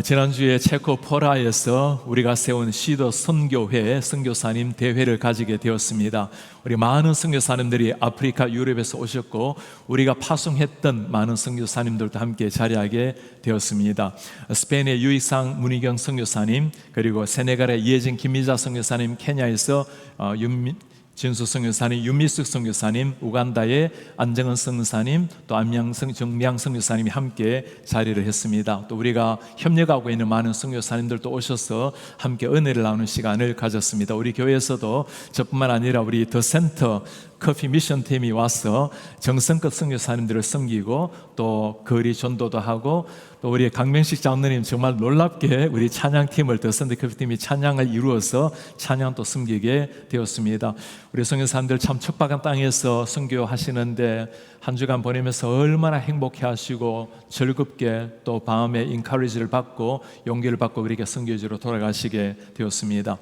지난주에 체코 포라에서 우리가 세운 시더 선교회 선교사님 대회를 가지게 되었습니다. 우리 많은 선교사님들이 아프리카, 유럽에서 오셨고 우리가 파송했던 많은 선교사님들도 함께 자리하게 되었습니다. 스페인의 유익상 문희경 선교사님, 그리고 세네갈의 이혜진 김미자 선교사님, 케냐에서 진수 선교사님, 윤미숙 선교사님, 우간다의 안정은 선교사님, 또 정미양 선교사님이 함께 자리를 했습니다. 또 우리가 협력하고 있는 많은 선교사님들도 오셔서 함께 은혜를 나누는 시간을 가졌습니다. 우리 교회에서도 저뿐만 아니라 우리 더 센터 커피 미션 팀이 와서 정성껏 선교사님들을 섬기고 또 거리 전도도 하고, 또 우리 강명식 장로님 정말 놀랍게 우리 찬양팀을 더 센터 커피팀이 찬양을 이루어서 찬양 또 섬기게 되었습니다. 우리 선교사님들 참 척박한 땅에서 선교하시는데 한 주간 보내면서 얼마나 행복해 하시고 즐겁게 또 밤에 인카리지를 받고 용기를 받고 그렇게 선교지로 돌아가시게 되었습니다.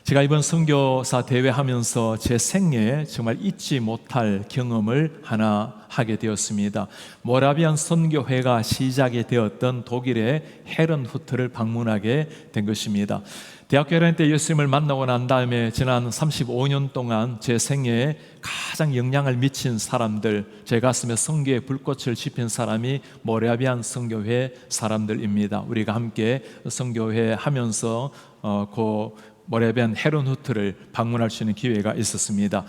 제가 이번 선교사 대회 하면서 제 생애에 정말 잊지 못할 경험을 하나 하게 되었습니다. 모라비안 선교회가 시작이 되었던 독일의 헤른후트를 방문하게 된 것입니다. 대학교 1학년 때 예수님을 만나고 난 다음에 지난 35년 동안 제 생애에 가장 영향을 미친 사람들, 제 가슴에 선교의 불꽃을 지핀 사람이 모라비안 선교회 사람들입니다. 우리가 함께 선교회 하면서 모라비안 헤른후트를 방문할 수 있는 기회가 있었습니다.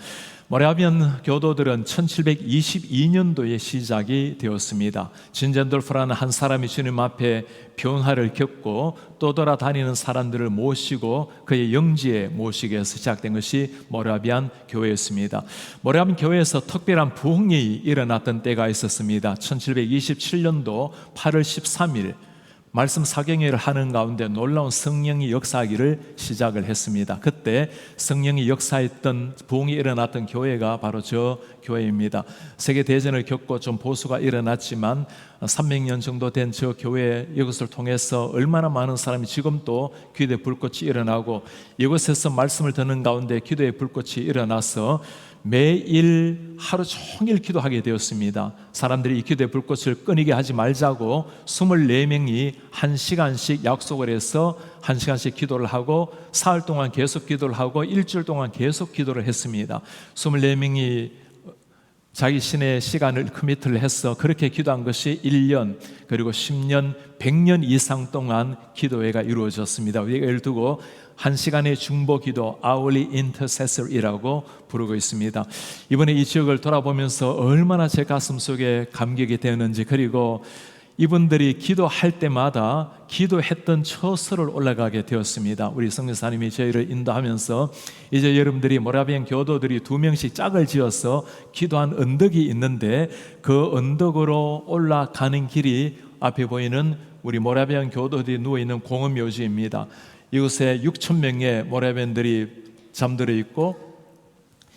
모라비안 교도들은 1722년도에 시작이 되었습니다. 진젠돌프라는 한 사람이 주님 앞에 변화를 겪고 떠돌아다니는 사람들을 모시고 그의 영지에 모시게 해서 시작된 것이 모라비안 교회였습니다. 모라비안 교회에서 특별한 부흥이 일어났던 때가 있었습니다. 1727년도 8월 13일 말씀 사경회를 하는 가운데 놀라운 성령이 역사하기를 시작을 했습니다. 그때 성령이 역사했던 부흥이 일어났던 교회가 바로 저 교회입니다. 세계대전을 겪고 좀 보수가 일어났지만 300년 정도 된 저 교회, 이것을 통해서 얼마나 많은 사람이 지금도 기도의 불꽃이 일어나고, 이곳에서 말씀을 듣는 가운데 기도의 불꽃이 일어나서 매일 하루 종일 기도하게 되었습니다. 사람들이 이 기도의 불꽃을 끊이게 하지 말자고 24명이 1시간씩 약속을 해서 1시간씩 기도를 하고 사흘 동안 계속 기도를 하고 일주일 동안 계속 기도를 했습니다. 24명이 자기 신의 시간을 커미트를 해서 그렇게 기도한 것이 1년, 그리고 10년, 100년 이상 동안 기도회가 이루어졌습니다. 우리가 예를 두고 1시간의 중보기도 Hourly Intercessor이라고 부르고 있습니다. 이번에 이 지역을 돌아보면서 얼마나 제 가슴 속에 감격이 되었는지, 그리고 이분들이 기도할 때마다 기도했던 처소를 올라가게 되었습니다. 우리 선교사님이 저희를 인도하면서 이제 여러분들이 모라비안 교도들이 2명씩 짝을 지어서 기도한 언덕이 있는데 그 언덕으로 올라가는 길이 앞에 보이는 우리 모라비안 교도들이 누워있는 공원묘지입니다. 이곳에 6,000명의 모라비안들이 잠들어 있고,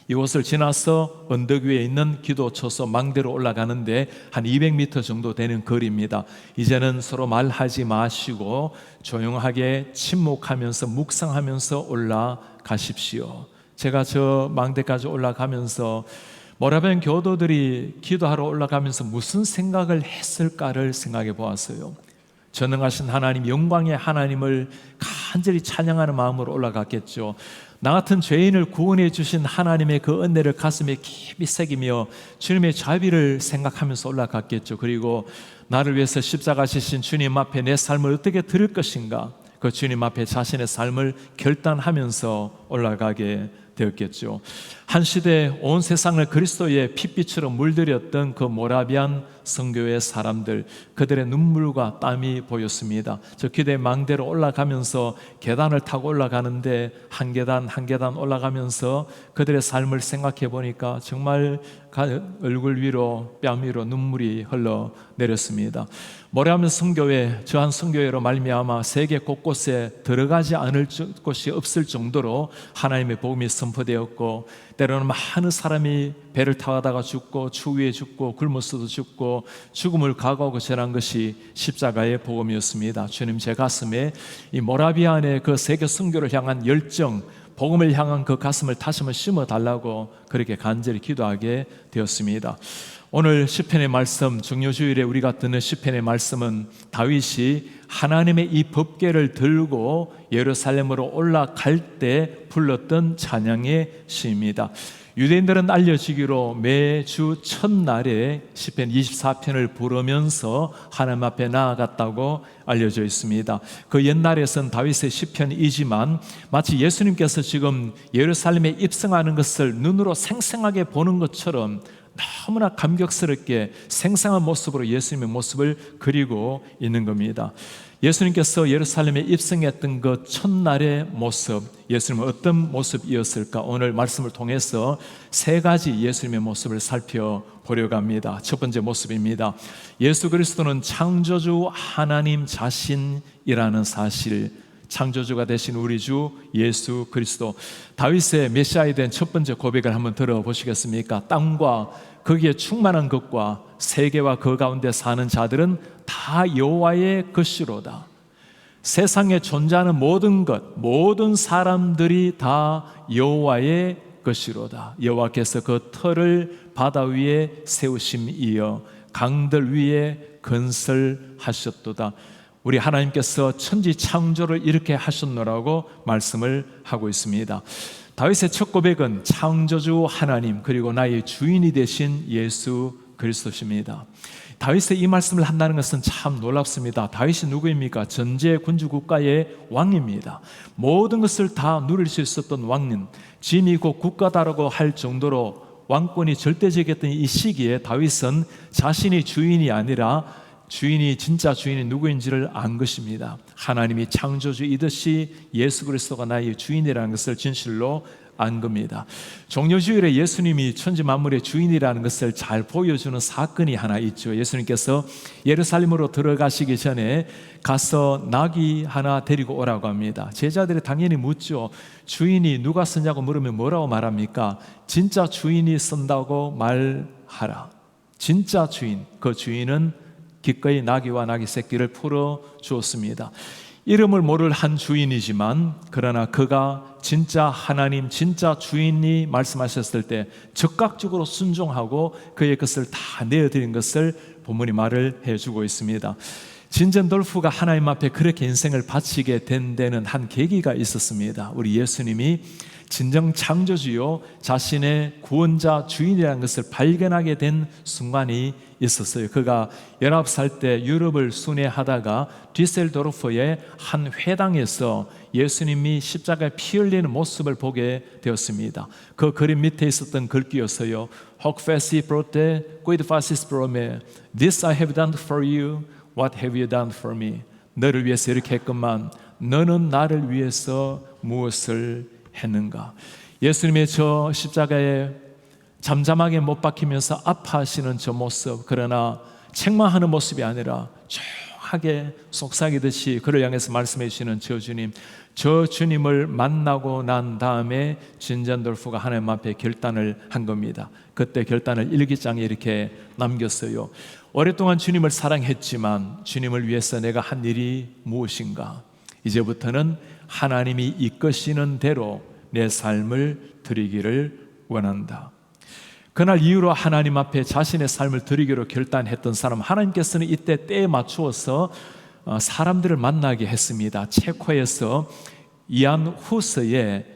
이곳을 지나서 언덕 위에 있는 기도 처소 망대로 올라가는데 한 200m 정도 되는 거리입니다. 이제는 서로 말하지 마시고 조용하게 침묵하면서 묵상하면서 올라가십시오. 제가 저 망대까지 올라가면서 모라비안 교도들이 기도하러 올라가면서 무슨 생각을 했을까를 생각해 보았어요. 전능하신 하나님, 영광의 하나님을 간절히 찬양하는 마음으로 올라갔겠죠. 나 같은 죄인을 구원해 주신 하나님의 그 은혜를 가슴에 깊이 새기며 주님의 자비를 생각하면서 올라갔겠죠. 그리고 나를 위해서 십자가 지신 주님 앞에 내 삶을 어떻게 드릴 것인가, 그 주님 앞에 자신의 삶을 결단하면서 올라가게 되었겠죠. 한 시대 온 세상을 그리스도의 핏빛으로 물들였던 그 모라비안 선교의 사람들, 그들의 눈물과 땀이 보였습니다. 저 기도의 망대로 올라가면서 계단을 타고 올라가는데 한 계단 한 계단 올라가면서 그들의 삶을 생각해 보니까 정말 얼굴 위로 뺨 위로 눈물이 흘러내렸습니다. 모라비안 선교회, 저 한 선교회로 말미암아 세계 곳곳에 들어가지 않을 곳이 없을 정도로 하나님의 복음이 선포되었고, 때로는 많은 사람이 배를 타다가 죽고 추위에 죽고 굶어서도 죽고 죽음을 각오하고 전한 것이 십자가의 복음이었습니다. 주님, 제 가슴에 이 모라비안의 그 세계 선교를 향한 열정, 복음을 향한 그 가슴을 다시 한번 심어달라고 그렇게 간절히 기도하게 되었습니다. 오늘 시편의 말씀, 정료주일에 우리가 듣는 시편의 말씀은 다윗이 하나님의 이 법궤를 들고 예루살렘으로 올라갈 때 불렀던 찬양의 시입니다. 유대인들은 알려지기로 매주 첫날에 시편 24편을 부르면서 하나님 앞에 나아갔다고 알려져 있습니다. 그 옛날에선 다윗의 시편이지만 마치 예수님께서 지금 예루살렘에 입성하는 것을 눈으로 생생하게 보는 것처럼 너무나 감격스럽게 생생한 모습으로 예수님의 모습을 그리고 있는 겁니다. 예수님께서 예루살렘에 입성했던 그 첫날의 모습, 예수님은 어떤 모습이었을까? 오늘 말씀을 통해서 세 가지 예수님의 모습을 살펴보려고 합니다. 첫 번째 모습입니다. 예수 그리스도는 창조주 하나님 자신이라는 사실, 창조주가 되신 우리 주 예수 그리스도. 다윗의 메시아에 대한 첫 번째 고백을 한번 들어보시겠습니까? 땅과 거기에 충만한 것과 세계와 그 가운데 사는 자들은 다 여호와의 것이로다. 세상에 존재하는 모든 것, 모든 사람들이 다 여호와의 것이로다. 여호와께서 그 터를 바다 위에 세우심이여 강들 위에 건설하셨도다. 우리 하나님께서 천지 창조를 이렇게 하셨노라고 말씀을 하고 있습니다. 다윗의 첫 고백은 창조주 하나님 그리고 나의 주인이 되신 예수 그리스도십니다. 다윗의 이 말씀을 한다는 것은 참 놀랍습니다. 다윗이 누구입니까? 전제 군주 국가의 왕입니다. 모든 것을 다 누릴 수 있었던 왕님, 짐이 곧 국가다라고 할 정도로 왕권이 절대적이었던 이 시기에 다윗은 자신이 주인이 아니라 주인이 진짜 주인이 누구인지를 안 것입니다. 하나님이 창조주이듯이 예수 그리스도가 나의 주인이라는 것을 진실로 안 겁니다. 종려주일에 예수님이 천지 만물의 주인이라는 것을 잘 보여주는 사건이 하나 있죠. 예수님께서 예루살렘으로 들어가시기 전에 가서 나귀 하나 데리고 오라고 합니다. 제자들이 당연히 묻죠. 주인이 누가 쓰냐고 물으면 뭐라고 말합니까? 진짜 주인이 쓴다고 말하라. 진짜 주인, 그 주인은 기꺼이 나귀와 나귀 새끼를 풀어 주었습니다. 이름을 모를 한 주인이지만 그러나 그가 진짜 하나님, 진짜 주인이 말씀하셨을 때 즉각적으로 순종하고 그의 것을 다 내어드린 것을 본문이 말을 해주고 있습니다. 진젠돌프가 하나님 앞에 그렇게 인생을 바치게 된 데는 한 계기가 있었습니다. 우리 예수님이 진정 창조주요 자신의 구원자 주인이라는 것을 발견하게 된 순간이 있었어요. 그가 19살 때 유럽을 순회하다가 뒤셀도르프의 한 회당에서 예수님이 십자가에 피 흘리는 모습을 보게 되었습니다. 그 그림 밑에 있었던 글귀였어요. Hoc faci prote quid facis pro me. This I have done for you. What have you done for me? 너를 위해서 이렇게 했건만 너는 나를 위해서 무엇을 했는가? 예수님의 저 십자가에 잠잠하게 못 박히면서 아파하시는 저 모습, 그러나 책망하는 모습이 아니라 조용하게 속삭이듯이 그를 향해서 말씀해 주시는 저 주님, 저 주님을 만나고 난 다음에 진젠돌프가 하나님 앞에 결단을 한 겁니다. 그때 결단을 일기장에 이렇게 남겼어요. 오랫동안 주님을 사랑했지만 주님을 위해서 내가 한 일이 무엇인가? 이제부터는 하나님이 이끄시는 대로 내 삶을 드리기를 원한다. 그날 이후로 하나님 앞에 자신의 삶을 드리기로 결단했던 사람, 하나님께서는 이때 때에 맞추어서 사람들을 만나게 했습니다. 체코에서 이안 후스의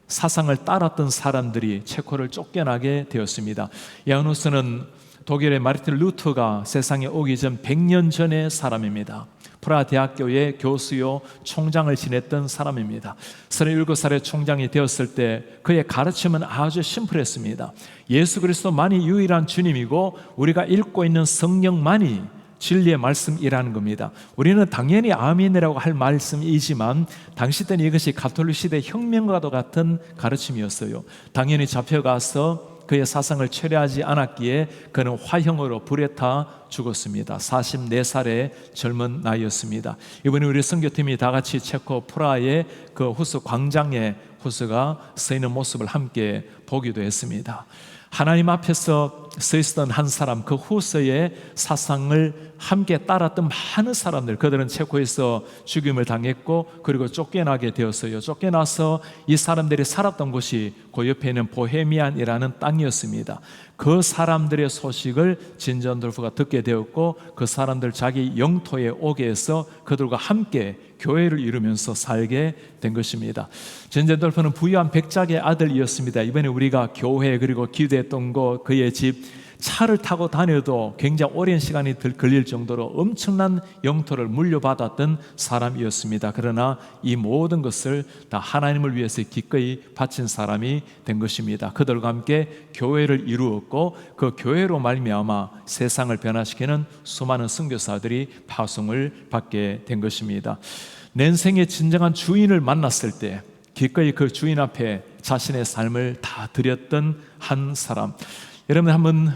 사상을 따랐던 사람들이 체코를 쫓겨나게 되었습니다. 이안 후스는 독일의 마르틴 루터가 세상에 오기 전 100년 전의 사람입니다. 프라하 대학교의 교수요 총장을 지냈던 사람입니다. 37살의 총장이 되었을 때 그의 가르침은 아주 심플했습니다. 예수 그리스도만이 유일한 주님이고 우리가 읽고 있는 성경만이 진리의 말씀이라는 겁니다. 우리는 당연히 아멘이라고 할 말씀이지만 당시 때는 이것이 가톨릭 시대 혁명과도 같은 가르침이었어요. 당연히 잡혀가서 그의 사상을 철회하지 않았기에 그는 화형으로 불에 타 죽었습니다. 44살의 젊은 나이였습니다. 이번에 우리 선교팀이 다 같이 체코 프라하의 그 후스 광장에 후스가 서 있는 모습을 함께 보기도 했습니다. 하나님 앞에서 서 있었던 한 사람, 그 후서의 사상을 함께 따랐던 많은 사람들, 그들은 체코에서 죽임을 당했고 그리고 쫓겨나게 되었어요. 쫓겨나서 이 사람들이 살았던 곳이 그 옆에 있는 보헤미안이라는 땅이었습니다. 그 사람들의 소식을 진전돌프가 듣게 되었고 그 사람들 자기 영토에 오게 해서 그들과 함께 교회를 이루면서 살게 된 것입니다. 진전돌프는 부유한 백작의 아들이었습니다. 이번에 우리가 교회 그리고 기도했던 곳, 그의 집, 차를 타고 다녀도 굉장히 오랜 시간이 걸릴 정도로 엄청난 영토를 물려받았던 사람이었습니다. 그러나 이 모든 것을 다 하나님을 위해서 기꺼이 바친 사람이 된 것입니다. 그들과 함께 교회를 이루었고 그 교회로 말미암아 세상을 변화시키는 수많은 선교사들이 파송을 받게 된 것입니다. 내 인생의 진정한 주인을 만났을 때 기꺼이 그 주인 앞에 자신의 삶을 다 드렸던 한 사람. 여러분 한번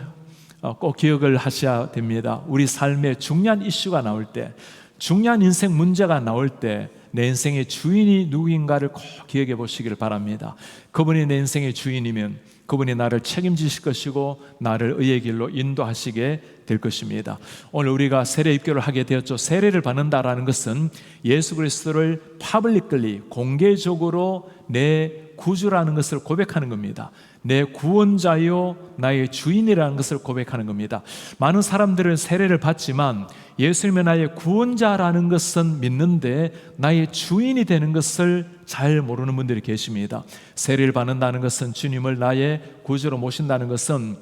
꼭 기억을 하셔야 됩니다. 우리 삶에 중요한 이슈가 나올 때, 중요한 인생 문제가 나올 때 내 인생의 주인이 누구인가를 꼭 기억해 보시기를 바랍니다. 그분이 내 인생의 주인이면 그분이 나를 책임지실 것이고 나를 의의 길로 인도하시게 될 것입니다. 오늘 우리가 세례 입교를 하게 되었죠. 세례를 받는다라는 것은 예수 그리스도를 파블릭리, 공개적으로 내 구주라는 것을 고백하는 겁니다. 내 구원자요 나의 주인이라는 것을 고백하는 겁니다. 많은 사람들은 세례를 받지만 예수님이 나의 구원자라는 것은 믿는데 나의 주인이 되는 것을 잘 모르는 분들이 계십니다. 세례를 받는다는 것은 주님을 나의 구주로 모신다는 것은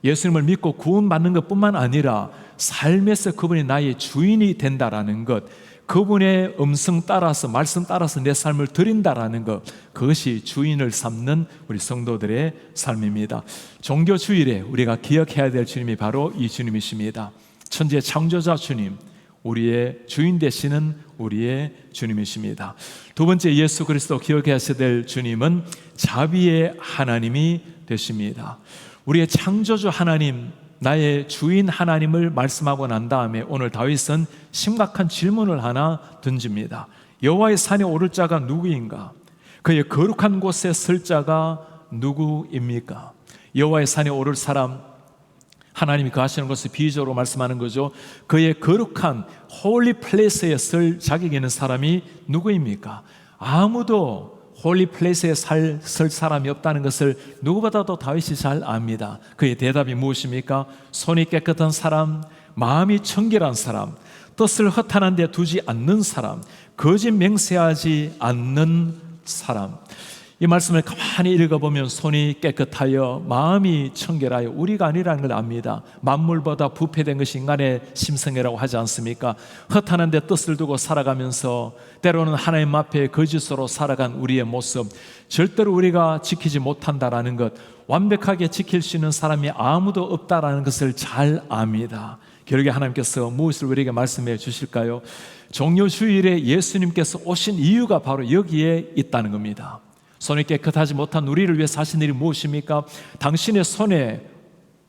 예수님을 믿고 구원받는 것뿐만 아니라 삶에서 그분이 나의 주인이 된다라는 것, 그분의 음성 따라서, 말씀 따라서 내 삶을 드린다라는 것, 그것이 주인을 삼는 우리 성도들의 삶입니다. 종교 주일에 우리가 기억해야 될 주님이 바로 이 주님이십니다. 천지의 창조자 주님, 우리의 주인 되시는 우리의 주님이십니다. 두 번째, 예수 그리스도 기억하셔야 될 주님은 자비의 하나님이 되십니다. 우리의 창조주 하나님, 나의 주인 하나님을 말씀하고 난 다음에 오늘 다윗은 심각한 질문을 하나 던집니다. 여호와의 산에 오를 자가 누구인가? 그의 거룩한 곳에 설 자가 누구입니까? 여호와의 산에 오를 사람, 하나님이 거하시는 것을 비유적으로 말씀하는 거죠. 그의 거룩한 홀리 플레이스에 설 자격이 있는 사람이 누구입니까? 아무도 홀리 플레이스에 설 사람이 없다는 것을 누구보다도 다윗이 잘 압니다. 그의 대답이 무엇입니까? 손이 깨끗한 사람, 마음이 청결한 사람, 뜻을 허탄한 데 두지 않는 사람, 거짓 맹세하지 않는 사람. 이 말씀을 가만히 읽어보면 손이 깨끗하여 마음이 청결하여, 우리가 아니라는 걸 압니다. 만물보다 부패된 것이 인간의 심성이라고 하지 않습니까? 허탄한 데 뜻을 두고 살아가면서 때로는 하나님 앞에 거짓으로 살아간 우리의 모습, 절대로 우리가 지키지 못한다라는 것, 완벽하게 지킬 수 있는 사람이 아무도 없다라는 것을 잘 압니다. 결국에 하나님께서 무엇을 우리에게 말씀해 주실까요? 종료주일에 예수님께서 오신 이유가 바로 여기에 있다는 겁니다. 손이 깨끗하지 못한 우리를 위해 하신 일이 무엇입니까? 당신의 손에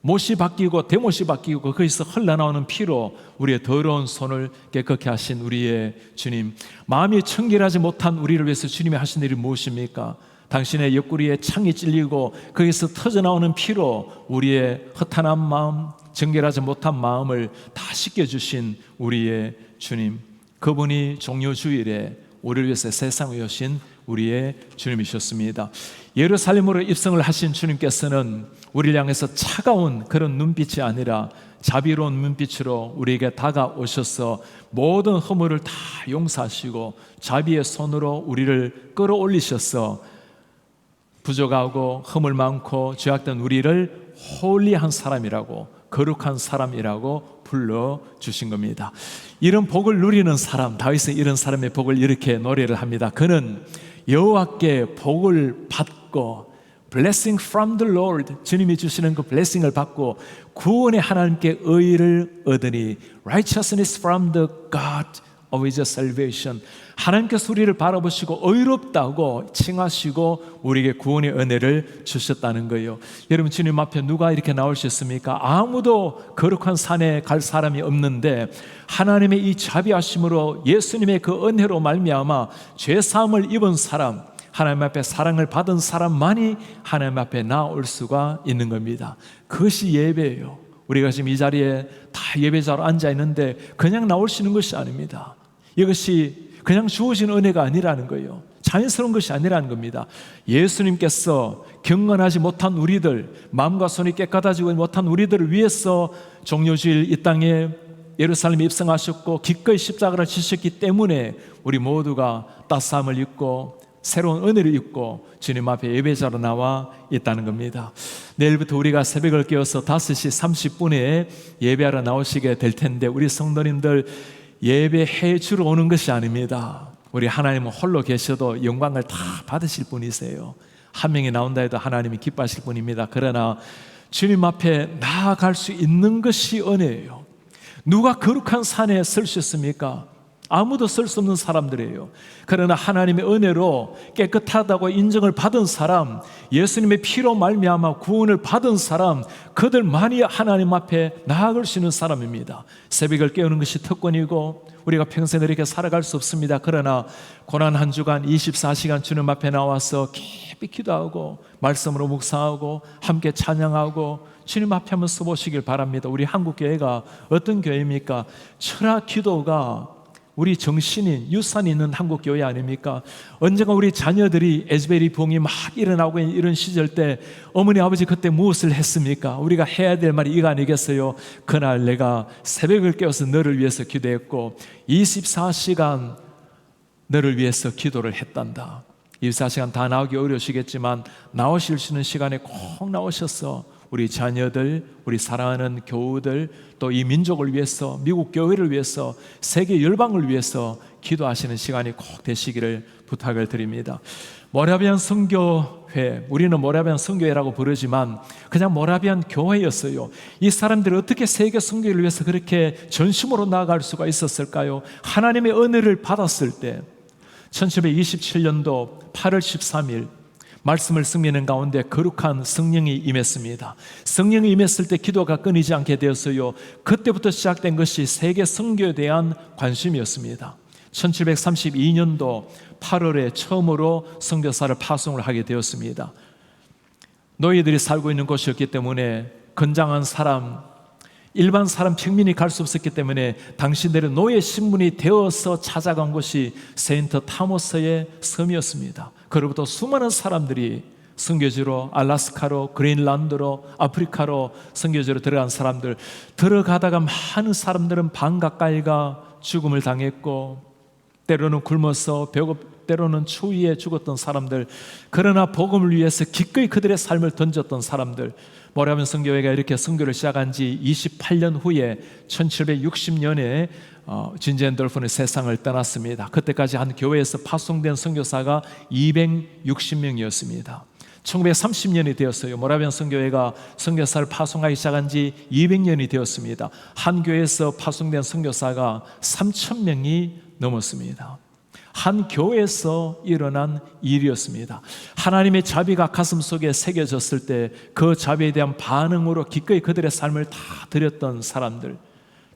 못이 바뀌고 대못이 바뀌고 거기서 흘러나오는 피로 우리의 더러운 손을 깨끗게 하신 우리의 주님, 마음이 청결하지 못한 우리를 위해서 주님이 하신 일이 무엇입니까? 당신의 옆구리에 창이 찔리고 거기서 터져나오는 피로 우리의 허탄한 마음, 정결하지 못한 마음을 다 씻겨주신 우리의 주님, 그분이 종료주일에 우리를 위해서 세상에 오신 우리의 주님이셨습니다. 예루살렘으로 입성을 하신 주님께서는 우리를 향해서 차가운 그런 눈빛이 아니라 자비로운 눈빛으로 우리에게 다가오셔서 모든 허물을 다 용서하시고 자비의 손으로 우리를 끌어올리셔서 부족하고 허물 많고 죄악된 우리를 홀리한 사람이라고, 거룩한 사람이라고 불러주신 겁니다. 이런 복을 누리는 사람, 다윗은 이런 사람의 복을 이렇게 노래를 합니다. 그는 여호와께 복을 받고, blessing from the Lord, 주님이 주시는 그 blessing을 받고 구원의 하나님께 의를 얻으니, righteousness from the God of his salvation, 하나님께서 우리를 바라보시고 의롭다고 칭하시고 우리에게 구원의 은혜를 주셨다는 거예요. 여러분, 주님 앞에 누가 이렇게 나올 수 있습니까? 아무도 거룩한 산에 갈 사람이 없는데 하나님의 이 자비하심으로 예수님의 그 은혜로 말미암아 죄사함을 입은 사람, 하나님 앞에 사랑을 받은 사람만이 하나님 앞에 나올 수가 있는 겁니다. 그것이 예배예요. 우리가 지금 이 자리에 다 예배자로 앉아 있는데 그냥 나올 수 있는 것이 아닙니다. 이것이 그냥 주어진 은혜가 아니라는 거예요. 자연스러운 것이 아니라는 겁니다. 예수님께서 경건하지 못한 우리들, 마음과 손이 깨끗하지 못한 우리들을 위해서 종료주일 이 땅에 예루살렘에 입성하셨고 기꺼이 십자가를 지셨기 때문에 우리 모두가 따스함을 입고 새로운 은혜를 입고 주님 앞에 예배자로 나와 있다는 겁니다. 내일부터 우리가 새벽을 깨워서 5시 30분에 예배하러 나오시게 될 텐데 우리 성도님들 예배해 주러 오는 것이 아닙니다. 우리 하나님은 홀로 계셔도 영광을 다 받으실 분이세요. 한 명이 나온다 해도 하나님이 기뻐하실 분입니다. 그러나 주님 앞에 나아갈 수 있는 것이 은혜예요. 누가 거룩한 산에 설 수 있습니까? 아무도 설 수 없는 사람들이에요. 그러나 하나님의 은혜로 깨끗하다고 인정을 받은 사람, 예수님의 피로 말미암아 구원을 받은 사람, 그들만이 하나님 앞에 나아갈 수 있는 사람입니다. 새벽을 깨우는 것이 특권이고 우리가 평생 이렇게 살아갈 수 없습니다. 그러나 고난 한 주간 24시간 주님 앞에 나와서 깊이 기도하고 말씀으로 묵상하고 함께 찬양하고 주님 앞에 한번 서보시길 바랍니다. 우리 한국교회가 어떤 교회입니까? 철학 기도가 우리 정신인, 유산이 있는 한국교회 아닙니까? 언젠가 우리 자녀들이 에즈베리 붕이 막 일어나고 이런 시절 때 어머니 아버지 그때 무엇을 했습니까? 우리가 해야 될 말이 이거 아니겠어요? 그날 내가 새벽을 깨워서 너를 위해서 기도했고 24시간 너를 위해서 기도를 했단다. 24시간 다 나오기 어려우시겠지만 나오실 수 있는 시간에 꼭 나오셔서 우리 자녀들, 우리 사랑하는 교우들, 또 이 민족을 위해서, 미국 교회를 위해서, 세계 열방을 위해서 기도하시는 시간이 꼭 되시기를 부탁을 드립니다. 모라비안 선교회, 우리는 모라비안 선교회라고 부르지만 그냥 모라비안 교회였어요. 이 사람들이 어떻게 세계 선교를 위해서 그렇게 전심으로 나아갈 수가 있었을까요? 하나님의 은혜를 받았을 때 1727년도 8월 13일 말씀을 승리하는 가운데 거룩한 성령이 임했습니다. 성령이 임했을 때 기도가 끊이지 않게 되었어요. 그때부터 시작된 것이 세계 선교에 대한 관심이었습니다. 1732년도 8월에 처음으로 선교사를 파송을 하게 되었습니다. 노예들이 살고 있는 곳이었기 때문에 건장한 사람, 일반 사람 평민이 갈 수 없었기 때문에 당신들의 노예 신분이 되어서 찾아간 곳이 세인트 타모스의 섬이었습니다. 그로부터 수많은 사람들이 선교지로 알라스카로 그린란드로 아프리카로 선교지로 들어간 사람들, 들어가다가 많은 사람들은 반 가까이가 죽음을 당했고 때로는 굶어서 때로는 추위에 죽었던 사람들, 그러나 복음을 위해서 기꺼이 그들의 삶을 던졌던 사람들, 모라비안 선교회가 이렇게 선교를 시작한 지 28년 후에 1760년에 진젠 돌프는 세상을 떠났습니다. 그때까지 한 교회에서 파송된 선교사가 260명이었습니다. 1930년이 되었어요. 모라비안 선교회가 선교사를 파송하기 시작한 지 200년이 되었습니다. 한 교회에서 파송된 선교사가 3,000명이 넘었습니다. 한 교회에서 일어난 일이었습니다. 하나님의 자비가 가슴 속에 새겨졌을 때 그 자비에 대한 반응으로 기꺼이 그들의 삶을 다 드렸던 사람들,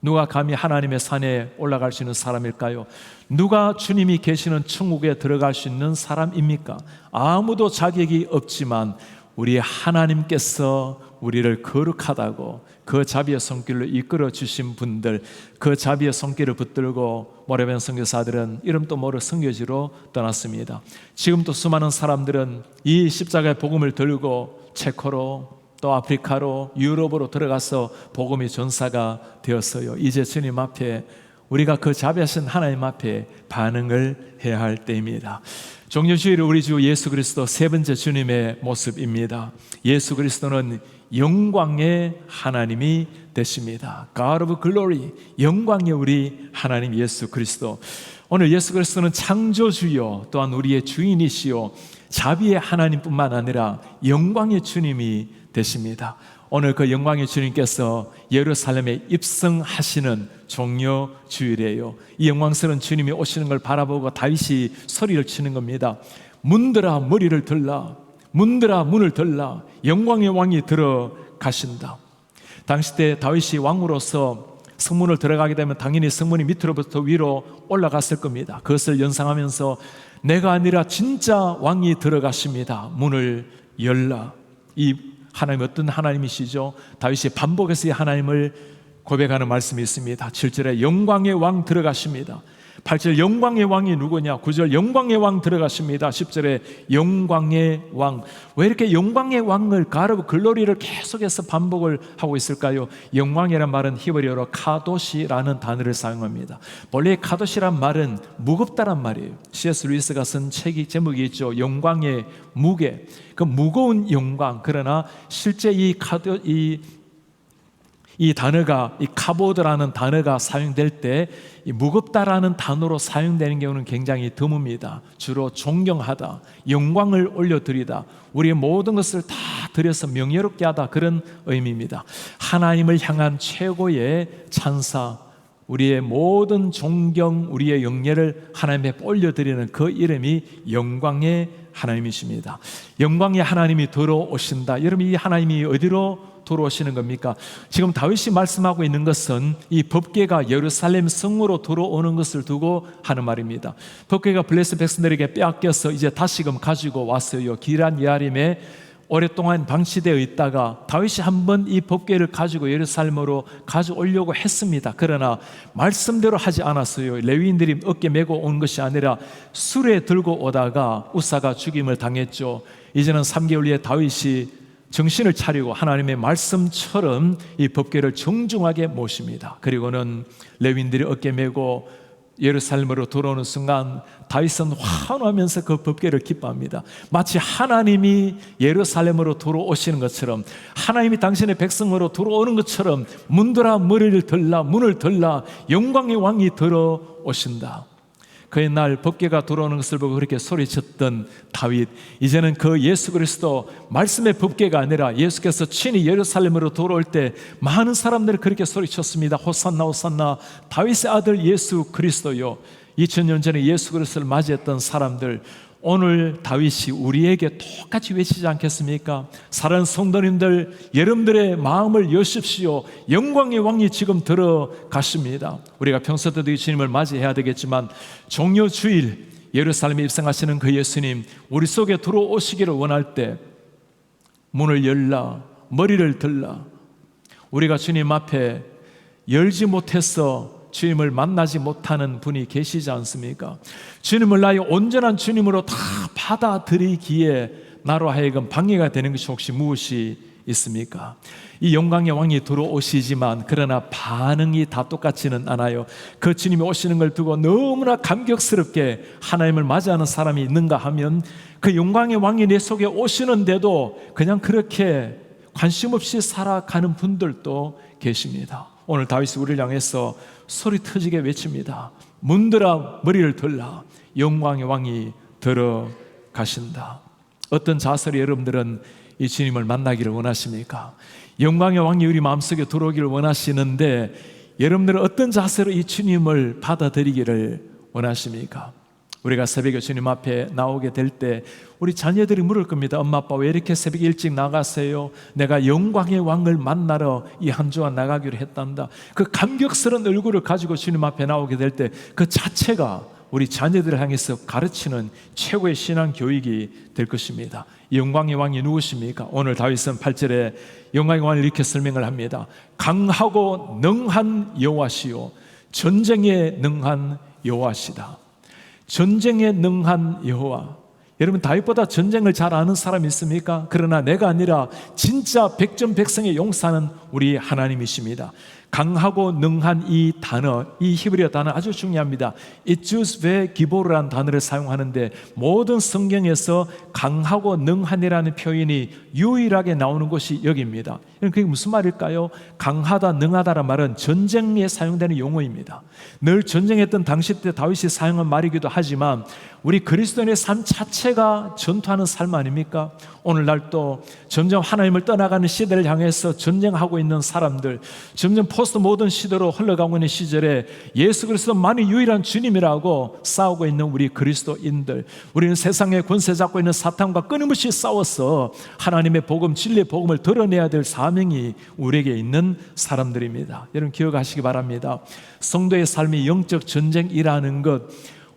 누가 감히 하나님의 산에 올라갈 수 있는 사람일까요? 누가 주님이 계시는 천국에 들어갈 수 있는 사람입니까? 아무도 자격이 없지만 우리 하나님께서 우리를 거룩하다고 그 자비의 손길로 이끌어 주신 분들, 그 자비의 손길을 붙들고 모라비안 선교사들은 이름도 모를 선교지로 떠났습니다. 지금도 수많은 사람들은 이 십자가의 복음을 들고 체코로 또 아프리카로 유럽으로 들어가서 복음의 전사가 되었어요. 이제 주님 앞에 우리가 그 자비하신 하나님 앞에 반응을 해야 할 때입니다. 종료주일은 우리 주 예수 그리스도 세 번째 주님의 모습입니다. 예수 그리스도는 영광의 하나님이 되십니다. God of glory, 영광의 우리 하나님 예수 그리스도. 오늘 예수 그리스도는 창조주요 또한 우리의 주인이시요 자비의 하나님뿐만 아니라 영광의 주님이 되십니다. 오늘 그 영광의 주님께서 예루살렘에 입성하시는 종료 주일이에요. 이 영광스러운 주님이 오시는 걸 바라보고 다윗이 소리를 치는 겁니다. 문들아 머리를 들라, 문들아 문을 들라, 영광의 왕이 들어가신다. 당시 때 다윗이 왕으로서 성문을 들어가게 되면 당연히 성문이 밑으로부터 위로 올라갔을 겁니다. 그것을 연상하면서 내가 아니라 진짜 왕이 들어가십니다. 문을 열라. 이 하나님 어떤 하나님이시죠? 다윗이 반복해서 이 하나님을 고백하는 말씀이 있습니다. 7절에 영광의 왕 들어가십니다. 8절 영광의 왕이 누구냐? 9절 영광의 왕 들어가십니다. 10절에 영광의 왕. 왜 이렇게 영광의 왕을 가르고 글로리를 계속해서 반복을 하고 있을까요? 영광이란 말은 히브리어로 카도시라는 단어를 사용합니다. 원래 카도시란 말은 무겁다란 말이에요. C.S. 루이스가 쓴 책이 제목이 있죠. 영광의 무게. 그 무거운 영광. 그러나 실제 이 단어가, 이 카보드라는 단어가 사용될 때 이 무겁다라는 단어로 사용되는 경우는 굉장히 드뭅니다. 주로 존경하다, 영광을 올려드리다, 우리의 모든 것을 다 드려서 명예롭게 하다, 그런 의미입니다. 하나님을 향한 최고의 찬사, 우리의 모든 존경, 우리의 영예를 하나님께 올려드리는 그 이름이 영광의 하나님이십니다. 영광의 하나님이 들어오신다. 여러분, 이 하나님이 어디로 들어오시는 겁니까? 지금 다윗이 말씀하고 있는 것은 이 법궤가 예루살렘 성으로 들어오는 것을 두고 하는 말입니다. 법궤가 블레셋 백성들에게 빼앗겨서 이제 다시금 가지고 왔어요. 기란 예아림에 오랫동안 방치되어 있다가 다윗이 한번 이 법궤를 가지고 예루살렘으로 가져오려고 했습니다. 그러나 말씀대로 하지 않았어요. 레위인들이 어깨 메고 온 것이 아니라 수레 들고 오다가 우사가 죽임을 당했죠. 이제는 3개월 후에 다윗이 정신을 차리고 하나님의 말씀처럼 이 법궤를 정중하게 모십니다. 그리고는 레위인들이 어깨 메고 예루살렘으로 들어오는 순간 다윗은 환호하면서 그 법궤를 기뻐합니다. 마치 하나님이 예루살렘으로 들어오시는 것처럼, 하나님이 당신의 백성으로 들어오는 것처럼 문들아 머리를 들라, 문을 들라, 영광의 왕이 들어오신다. 그의 날 법궤가 들어오는 것을 보고 그렇게 소리쳤던 다윗, 이제는 그 예수 그리스도 말씀의 법궤가 아니라 예수께서 친히 예루살렘으로 들어올 때 많은 사람들이 그렇게 소리쳤습니다. 호산나 호산나, 다윗의 아들 예수 그리스도요. 2000년 전에 예수 그리스도를 맞이했던 사람들, 오늘 다윗이 우리에게 똑같이 외치지 않겠습니까? 사랑하는 성도님들, 여러분들의 마음을 여십시오. 영광의 왕이 지금 들어가십니다. 우리가 평소 때도 이 주님을 맞이해야 되겠지만 종려 주일 예루살렘에 입성하시는 그 예수님, 우리 속에 들어오시기를 원할 때 문을 열라, 머리를 들라. 우리가 주님 앞에 열지 못해서 주님을 만나지 못하는 분이 계시지 않습니까? 주님을 나의 온전한 주님으로 다 받아들이기에 나로 하여금 방해가 되는 것이 혹시 무엇이 있습니까? 이 영광의 왕이 들어오시지만 그러나 반응이 다 똑같지는 않아요. 그 주님이 오시는 걸 두고 너무나 감격스럽게 하나님을 맞이하는 사람이 있는가 하면 그 영광의 왕이 내 속에 오시는데도 그냥 그렇게 관심 없이 살아가는 분들도 계십니다. 오늘 다윗이 우리를 향해서 소리 터지게 외칩니다. 문들아 머리를 들라, 영광의 왕이 들어가신다. 어떤 자세로 여러분들은 이 주님을 만나기를 원하십니까? 영광의 왕이 우리 마음속에 들어오기를 원하시는데 여러분들은 어떤 자세로 이 주님을 받아들이기를 원하십니까? 우리가 새벽에 주님 앞에 나오게 될 때 우리 자녀들이 물을 겁니다. 엄마 아빠 왜 이렇게 새벽에 일찍 나가세요? 내가 영광의 왕을 만나러 이 한 주간 나가기로 했단다. 그 감격스러운 얼굴을 가지고 주님 앞에 나오게 될 때 그 자체가 우리 자녀들을 향해서 가르치는 최고의 신앙 교육이 될 것입니다. 영광의 왕이 누구십니까? 오늘 다윗은 8절에 영광의 왕을 이렇게 설명을 합니다. 강하고 능한 여호와시요, 전쟁에 능한 여호와시다. 전쟁에 능한 여호와. 여러분, 다윗보다 전쟁을 잘 아는 사람이 있습니까? 그러나 내가 아니라 진짜 백전백승의 용사는 우리 하나님이십니다. 강하고 능한 이 단어, 이 히브리어 단어 아주 중요합니다. 이츠베 기보르라는 단어를 사용하는데 모든 성경에서 강하고 능한이라는 표현이 유일하게 나오는 곳이 여기입니다. 그게 무슨 말일까요? 강하다, 능하다란 말은 전쟁에 사용되는 용어입니다. 늘 전쟁했던 당시 때 다윗이 사용한 말이기도 하지만 우리 그리스도인의 삶 자체가 전투하는 삶 아닙니까? 오늘날 또 점점 하나님을 떠나가는 시대를 향해서 전쟁하고 있는 사람들, 점점 포스트 모던 시대로 흘러가고 있는 시절에 예수 그리스도만이 유일한 주님이라고 싸우고 있는 우리 그리스도인들, 우리는 세상의 권세 잡고 있는 사탄과 끊임없이 싸워서 하나님의 복음, 진리의 복음을 드러내야 될 사명이 우리에게 있는 사람들입니다. 여러분 기억하시기 바랍니다. 성도의 삶이 영적 전쟁이라는 것,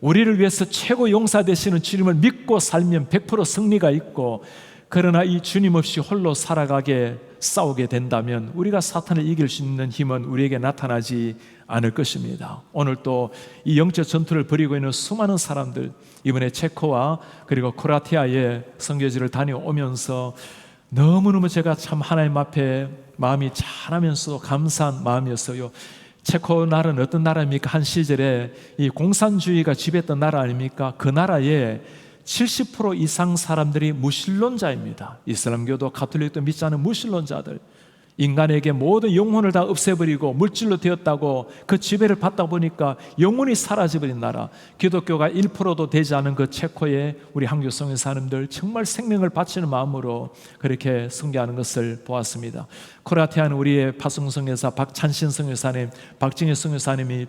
우리를 위해서 최고 용사 되시는 주님을 믿고 살면 100% 승리가 있고, 그러나 이 주님 없이 홀로 살아가게 싸우게 된다면 우리가 사탄을 이길 수 있는 힘은 우리에게 나타나지 않을 것입니다. 오늘 또 이 영적 전투를 벌이고 있는 수많은 사람들, 이번에 체코와 그리고 크로아티아의 선교지를 다녀오면서 너무너무 제가 참 하나님 앞에 마음이 찬하면서 감사한 마음이었어요. 체코 나라는 어떤 나라입니까? 한 시절에 이 공산주의가 지배했던 나라 아닙니까? 그 나라에 70% 이상 사람들이 무신론자입니다. 이슬람교도 가톨릭도 믿지 않은 무신론자들, 인간에게 모든 영혼을 다 없애버리고 물질로 되었다고 그 지배를 받다 보니까 영혼이 사라져버린 나라, 기독교가 1%도 되지 않은 그 체코의 우리 한국 선교사님들 정말 생명을 바치는 마음으로 그렇게 선교하는 것을 보았습니다. 크로아티아는 우리의 파송 선교사 박찬신 선교사님, 박진희 선교사님이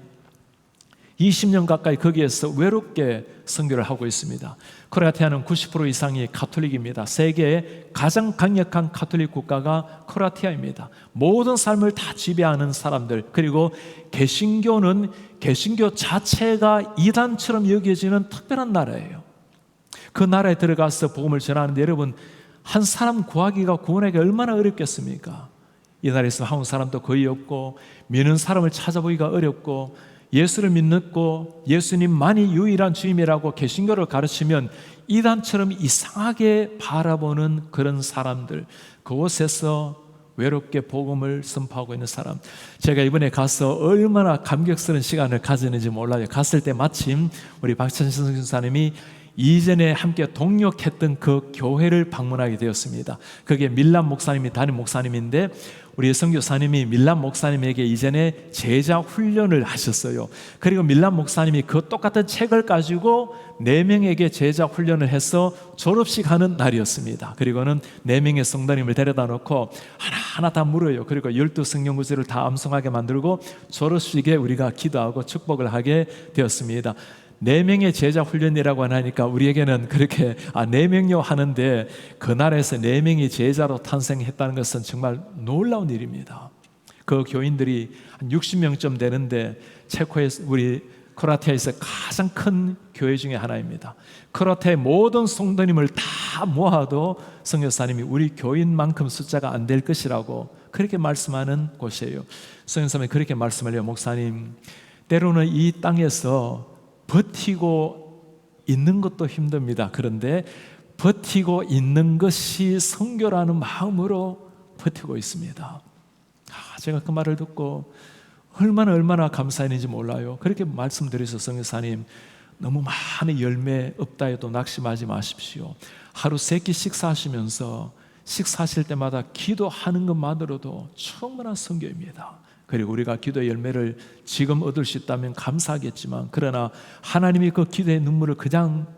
20년 가까이 거기에서 외롭게 선교를 하고 있습니다. 크로아티아는 90% 이상이 가톨릭입니다. 세계의 가장 강력한 가톨릭 국가가 크로아티아입니다. 모든 삶을 다 지배하는 사람들, 그리고 개신교는 개신교 자체가 이단처럼 여겨지는 특별한 나라예요. 그 나라에 들어가서 복음을 전하는데 여러분, 한 사람 구하기가 구원하기가 얼마나 어렵겠습니까? 이 나라에서 한국 사람도 거의 없고, 믿는 사람을 찾아보기가 어렵고, 예수를 믿고 예수님만이 유일한 주님이라고 개신교를 가르치면 이단처럼 이상하게 바라보는 그런 사람들, 그곳에서 외롭게 복음을 선포하고 있는 사람, 제가 이번에 가서 얼마나 감격스러운 시간을 가지는지 몰라요. 갔을 때 마침 우리 박찬신 선교사님이 이전에 함께 동역했던 그 교회를 방문하게 되었습니다. 그게 밀란 목사님이 담임 목사님인데, 우리 선교사님이 밀란 목사님에게 이전에 제자 훈련을 하셨어요. 그리고 밀란 목사님이 그 똑같은 책을 가지고 4명에게 제자 훈련을 해서 졸업식 하는 날이었습니다. 그리고는 4명의 성도님을 데려다 놓고 하나하나 다 물어요. 그리고 12성경 구절을 다 암송하게 만들고 졸업식에 우리가 기도하고 축복을 하게 되었습니다. 4명의 제자 훈련이라고 하니까 우리에게는 그렇게 4명요 하는데, 그 나라에서 4명이 제자로 탄생했다는 것은 정말 놀라운 일입니다. 그 교인들이 한 60명쯤 되는데, 체코의 우리 크로아티아에서 가장 큰 교회 중에 하나입니다. 크로아티아의 모든 성도님을 다 모아도 선교사님이 우리 교인만큼 숫자가 안 될 것이라고 그렇게 말씀하는 곳이에요. 선교사님이 그렇게 말씀을 해요. 목사님, 때로는 이 땅에서 버티고 있는 것도 힘듭니다. 그런데 버티고 있는 것이 선교라는 마음으로 버티고 있습니다. 제가 그 말을 듣고 얼마나 감사했는지 몰라요. 그렇게 말씀드려서 선교사님, 너무 많은 열매 없다 해도 낙심하지 마십시오. 하루 3끼 식사하시면서 식사하실 때마다 기도하는 것만으로도 충분한 선교입니다. 그리고 우리가 기도의 열매를 지금 얻을 수 있다면 감사하겠지만, 그러나 하나님이 그 기도의 눈물을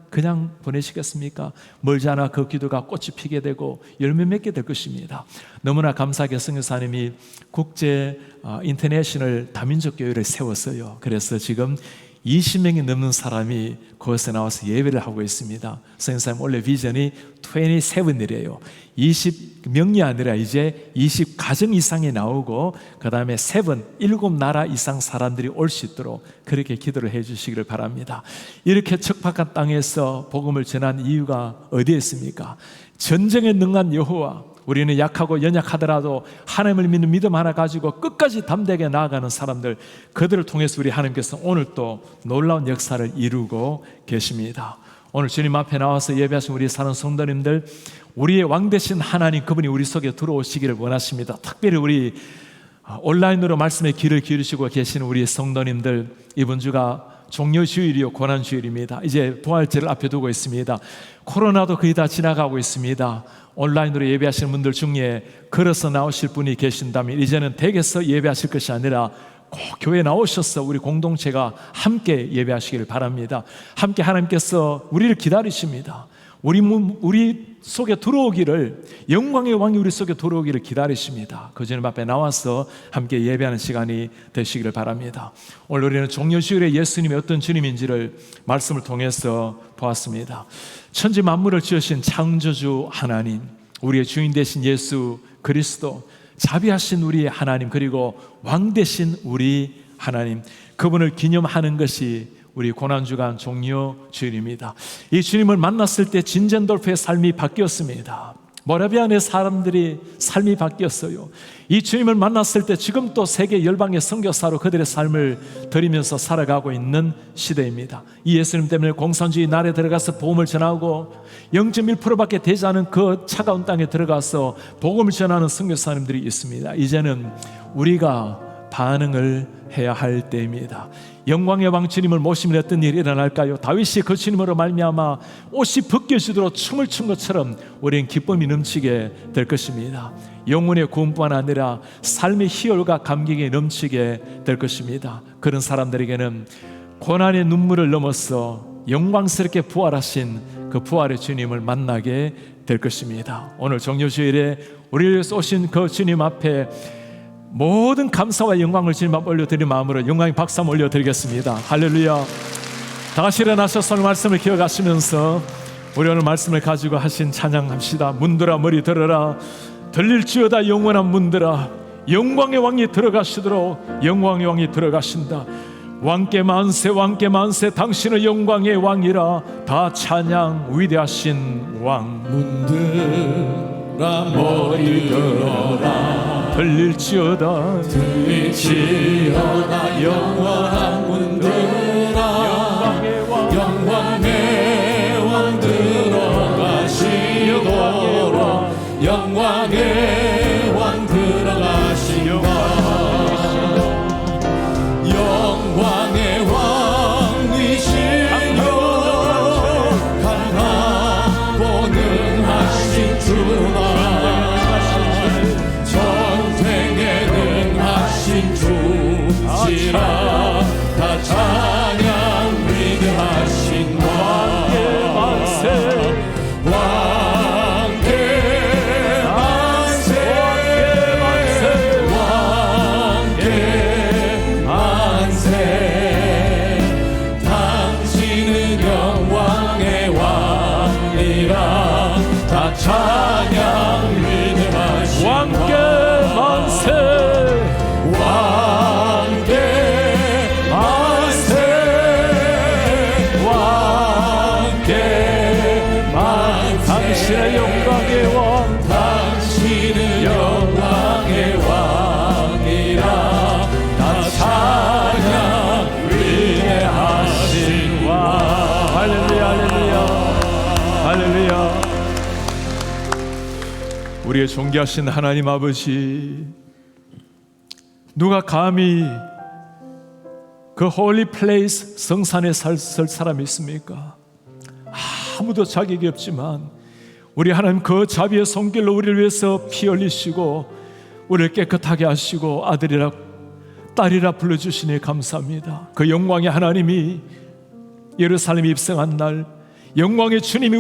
그냥 보내시겠습니까? 멀지 않아 그 기도가 꽃이 피게 되고 열매 맺게 될 것입니다. 너무나 감사하게 선교사님이 국제 인터내셔널 다민족 교회를 세웠어요. 그래서 지금 20명이 넘는 사람이 거기서 나와서 예배를 하고 있습니다. 선생님 원래 비전이 27이래요. 20명이 아니라 이제 20가정 이상이 나오고, 그 다음에 7나라 이상 사람들이 올 수 있도록 그렇게 기도를 해 주시기를 바랍니다. 이렇게 척박한 땅에서 복음을 전한 이유가 어디에 있습니까? 전쟁에 능한 여호와, 우리는 약하고 연약하더라도 하나님을 믿는 믿음 하나 가지고 끝까지 담대하게 나아가는 사람들, 그들을 통해서 우리 하나님께서 오늘 또 놀라운 역사를 이루고 계십니다. 오늘 주님 앞에 나와서 예배하신 우리 사는 성도님들, 우리의 왕 되신 하나님, 그분이 우리 속에 들어오시기를 원하십니다. 특별히 우리 온라인으로 말씀에 귀를 기울이시고 계시는 우리 성도님들, 이번 주가 종료주일이요 고난주일입니다. 이제 부활절을 앞에 두고 있습니다. 코로나도 거의 다 지나가고 있습니다. 온라인으로 예배하시는 분들 중에 걸어서 나오실 분이 계신다면 이제는 댁에서 예배하실 것이 아니라 꼭 교회에 나오셔서 우리 공동체가 함께 예배하시기를 바랍니다. 함께 하나님께서 우리를 기다리십니다. 우리 속에 들어오기를, 영광의 왕이 우리 속에 들어오기를 기다리십니다. 그 주님 앞에 나와서 함께 예배하는 시간이 되시기를 바랍니다. 오늘 우리는 종려주일에 예수님이 어떤 주님인지를 말씀을 통해서 보았습니다. 천지 만물을 지으신 창조주 하나님, 우리의 주인 되신 예수 그리스도, 자비하신 우리 하나님, 그리고 왕 되신 우리 하나님, 그분을 기념하는 것이 우리 고난주간 종려 주일입니다. 이 주님을 만났을 때 진젠돌프의 삶이 바뀌었습니다. 모라비안의 사람들이 삶이 바뀌었어요. 이 주님을 만났을 때 지금 또 세계 열방의 선교사로 그들의 삶을 드리면서 살아가고 있는 시대입니다. 이 예수님 때문에 공산주의 나라에 들어가서 복음을 전하고 0.1%밖에 되지 않은 그 차가운 땅에 들어가서 복음을 전하는 선교사님들이 있습니다. 이제는 우리가 반응을 해야 할 때입니다. 영광의 왕 주님을 모시면 어떤 일이 일어날까요? 다윗이 그 주님으로 말미암아 옷이 벗겨지도록 춤을 춘 것처럼 우리는 기쁨이 넘치게 될 것입니다. 영혼의 구원뿐만 아니라 삶의 희열과 감격이 넘치게 될 것입니다. 그런 사람들에게는 고난의 눈물을 넘어서 영광스럽게 부활하신 그 부활의 주님을 만나게 될 것입니다. 오늘 종려주일에 우리를 위해서 오신 그 주님 앞에 모든 감사와 영광을 주님 앞에 올려드린 마음으로 영광의 박수 한번 올려드리겠습니다. 할렐루야. 다 같이 일어나셔서 오늘 말씀을 기억하시면서 우리 오늘 말씀을 가지고 하신 찬양합시다. 문들아 머리 들어라, 들릴지어다 영원한 문들아, 영광의 왕이 들어가시도록 영광의 왕이 들어가신다. 왕께 만세 왕께 만세, 당신은 영광의 왕이라, 다 찬양 위대하신 왕. 문들아 머리 들어라, 들릴지어다 들릴지어다 영원한 문들아, 영광의 왕 들어가시도록 영광의 왕 들어가시도록 영광의 왕이시여 강하고 능하신 주나, 주시라, 다 찬양 위대하신 왕께 만세, 왕께 만세, 왕께 만세, 당신은 영광의 왕이라, 다 찬양 위대하신 왕께 만세, 당신의 영광의 왕, 당신은 영광의 왕이라, 다 찬양 위대하신 왕. 할렐루야 할렐루야 할렐루야. 우리의 존귀하신 하나님 아버지, 누가 감히 그 홀리 플레이스 성산에 설 사람이 있습니까? 아무도 자격이 없지만 우리 하나님 그 자비의 손길로 우리를 위해서 피 흘리시고 우리를 깨끗하게 하시고 아들이라 딸이라 불러주시니 감사합니다. 그 영광의 하나님이 예루살렘에 입성한 날, 영광의 주님이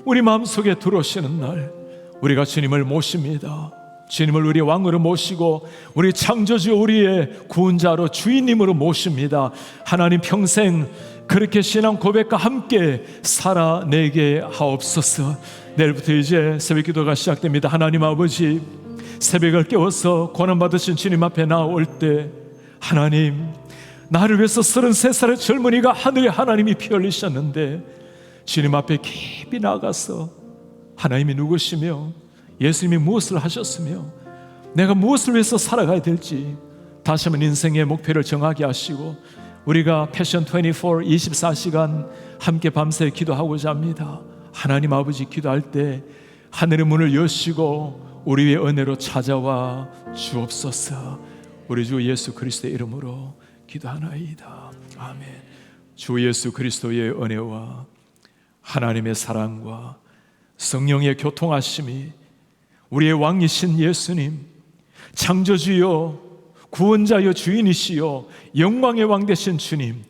우리 마음속에 들어오시는 날, 우리가 주님을 모십니다. 주님을 우리 왕으로 모시고 우리 창조주, 우리의 구원자로 주인님으로 모십니다. 하나님 평생 그렇게 신앙 고백과 함께 살아내게 하옵소서. 내일부터 이제 새벽 기도가 시작됩니다. 하나님 아버지, 새벽을 깨워서 고난받으신 주님 앞에 나올 때, 하나님, 나를 위해서 33살의 젊은이가 하늘에 하나님이 피 흘리셨는데 주님 앞에 깊이 나가서 하나님이 누구시며 예수님이 무엇을 하셨으며 내가 무엇을 위해서 살아가야 될지 다시 한번 인생의 목표를 정하게 하시고, 우리가 패션 24, 24시간 함께 밤새 기도하고자 합니다. 하나님 아버지, 기도할 때 하늘의 문을 여시고 우리 위에 은혜로 찾아와 주옵소서. 우리 주 예수 그리스도의 이름으로 기도하나이다. 아멘. 주 예수 그리스도의 은혜와 하나님의 사랑과 성령의 교통하심이, 우리의 왕이신 예수님, 창조주여 구원자여 주인이시여 영광의 왕 되신 주님,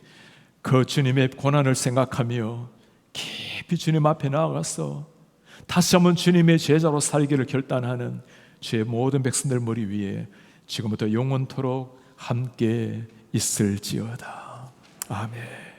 그 주님의 고난을 생각하며 깊이 주님 앞에 나아가서 다시 한번 주님의 제자로 살기를 결단하는 주의 모든 백성들 머리 위에 지금부터 영원토록 함께 있을지어다. 아멘.